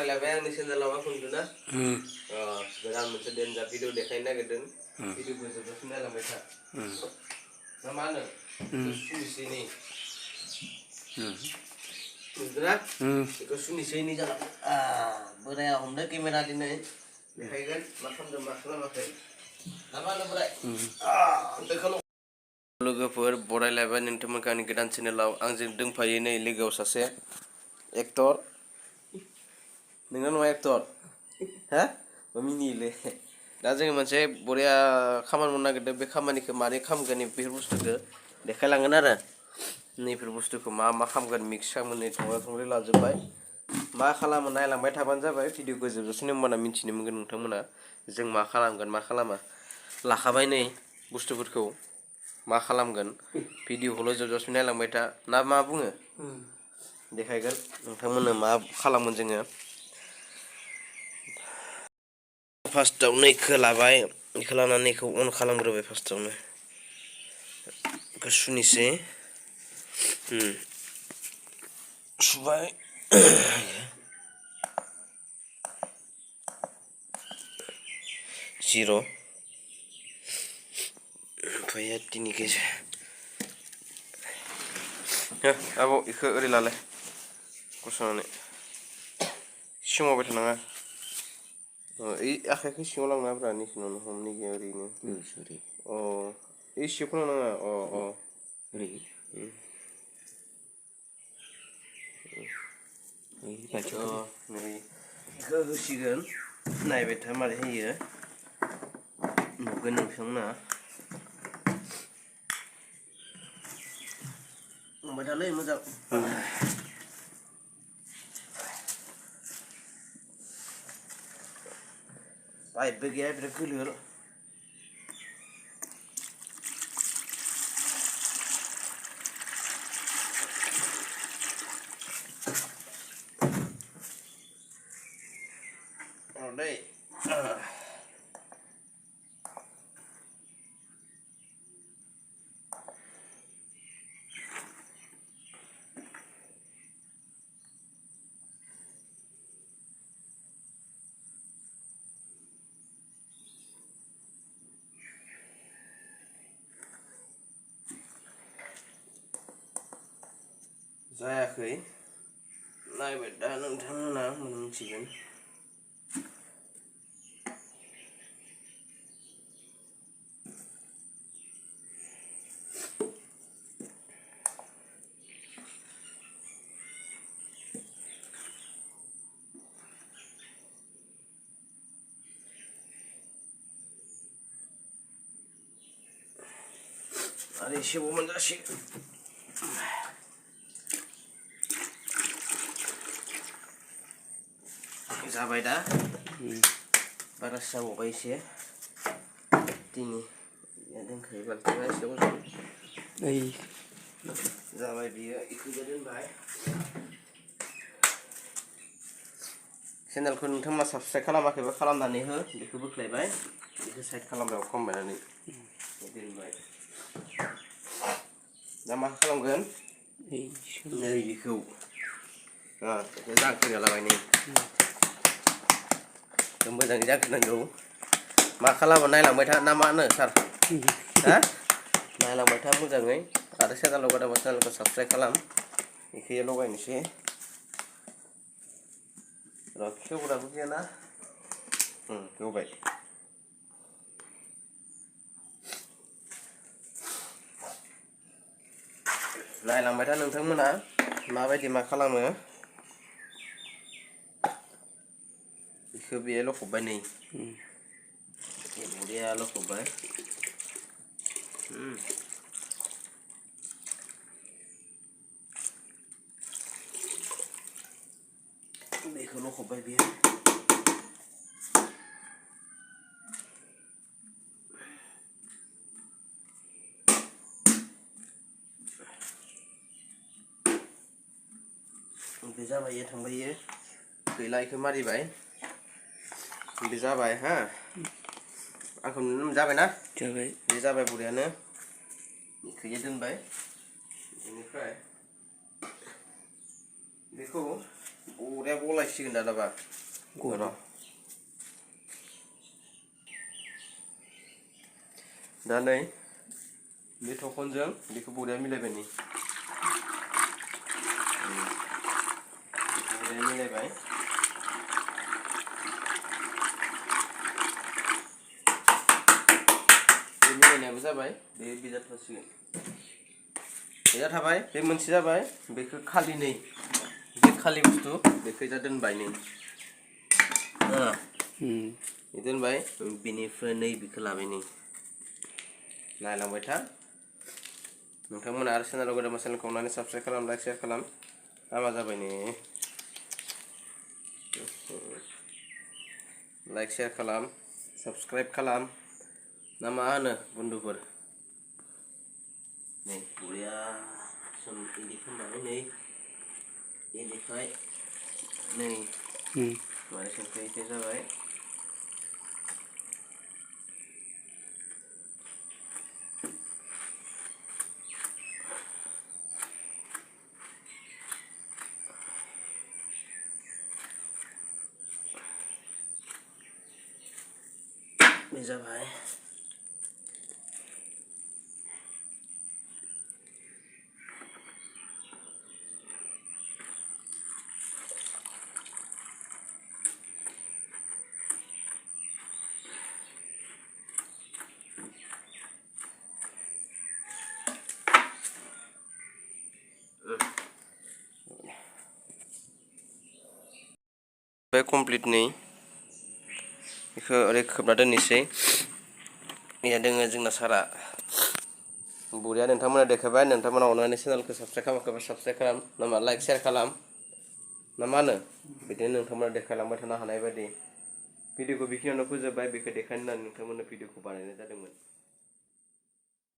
बरायलायबाय आंनि चेनेलाव मा खुंदों ना गोदान मोनसे डेन्जार भिडिअ देखायनो नागिरदों भिडिअखौ जोबजासिम नायलांबाय था ना मा होनो सुनिसैनि नुदोंना बेखौ सुनिसैनि जाना बोराया हमदों केमेरा दिनै देखायगोन मा खालामदों मा खालामाखै ना मा होनो बोराय बेखौल' लोगोफोर बरायलायबाय नोंथांमोनखौ आंनि गोदान चेनेलाव आंजों दंफायो नै लोगोआव सासे एक्टर नोंना नङा एक्टर हा मिनियोलै दा जोङो मोनसे बरिया खामानि मावनो नागिरदों बे खामानिखौ मारै खालामगोन बेफोर बुस्थुखौ देखायलांगोन आरो नैफोर बुस्थुखौ मा मा खालामगोन मिक्स खालामगोन थंग्रा थंग्रि लाजोब्बाय मा खालामो नायलांबाय थाबानो जाबाय भिडिअखौ जोबजासिम होमबाना मिन्थिनो मोनगोन नोंथांमोना जों मा खालामगोन मा खालामा लाखाबाय नै बुस्थुफोरखौ मा खालामगोन भिडिअखौल' जोबजासिम नायलांबाय था ना मा बुङो देखायगोन नोंथांमोननो मा खालामगोन जोङो फार्स्टआवनो इखौ लाबाय इखौ लानानै इखौ अन खालामग्रोबाय फार्स्टआवनो इखौ सुनिसै सुबाय जिर' ओमफ्राय 3 केजि आब' इखौ ओरै लालाय गसंनानै सिङाव होबाय थानाङा ओइ आखाइखौ सिङाव लांना ब्रा निखिनावनो हमनि गैया ओरैनो अ ओइ सिङाव नाङा अ ओरै नै इखौ होसिगोन नायबाय था मारै होयो नुगोन नोंथांमोना नुबाय थालै मोजां पाइपबो गैया बिराद गोलोर दै जायाखै नायबाय दा नोंथांमोना मोनथिगोन आरो एसेबाव मोनजासिगोन जाबाय दा बारासो जाबावबाय एसे दिनै दोनखायो बाल्थिङा एसे मोजां जाबाय बियो इखौबो दोनबाय चेनेलखौ नोंथांमोना साबसक्राइब खालामाखैबा खालामनानै हो बेखौ बोख्लायबाय बेखौ साइड खालामबाय खमायनानै दोनबाय दा मा खालामगोन नै बेखौ जांख्रिना लाबाय नै मोजाङै जांख्रिनांगौ मा खालामो नायलांबाय था ना मा होनो सार हा नायलांबाय था मोजाङै आरो चेनेलाव गोदानबा चेनेलखौ साबसक्राइब खालाम बेखौ लगायनोसै र' खेवग्राबो गैयाना खेवबाय नायलांबाय था नोंथांमोना माबायदि मा खालामो बेखौ बेयो लखबबाय नै बरिया लखबबाय बेखौ लखबबाय बेयो बे जाबाय थांबाय गैला इखौ मारिबाय बे जाबाय हा आंखौ नुनो जाबायना बे जाबाय बरियानो इखौ दोनबाय बेनिफ्राय बेखौ बरिया गलायसिगोन दा दाबा र' दा नै बे थखनजों बेखौ बरिया मिलायबाय नै बरिया मिलायबाय बे मिलायनायाबो जाबाय बे बिजा थासिगोन बिजा थाबाय बे मोनसे जाबाय बेखौ खालि नै बे खालि बुस्थु बेखौ जा दोनबाय नै दोनबाय बेनिफ्राय नै बेखौ लाबाय नै नायलांबाय था नोंथांमोना आरो चेनेलाव गोदान चेनेलखौ अननानै साबस्क्राइब खालाम लाइक शेयार खालाम हाबा जाबाय नै लाइक शेयार खालाम साबस्क्राइब खालाम ना मा होनो बन्धुफोर नै बरिया सम इदिट खालामबाय नै इनिफ्राय नै माने संख्रि एसे जाबाय बे जाबाय बे कमप्लिट नै बेखौ ओरै खोबना दोननोसै बेया दोङो जोंना सारा बरिया नोंथांमोना देखायबाय नोंथांमोना अननानै चेनेलखौ साबस्क्राइब खालामाखैबा साबस्क्राइब खालाम नामा लाइक शेयार खालाम ना मा होनो बिदिनो नोंथांमोना देखायलांबाय थानो हानाय बायदि भिडिअखौ बेखिनियावनो फोजोबबाय बेखौ देखायनो होननानै नोंथांमोननो भिडिअखौ बानायनाय जादोंमोन।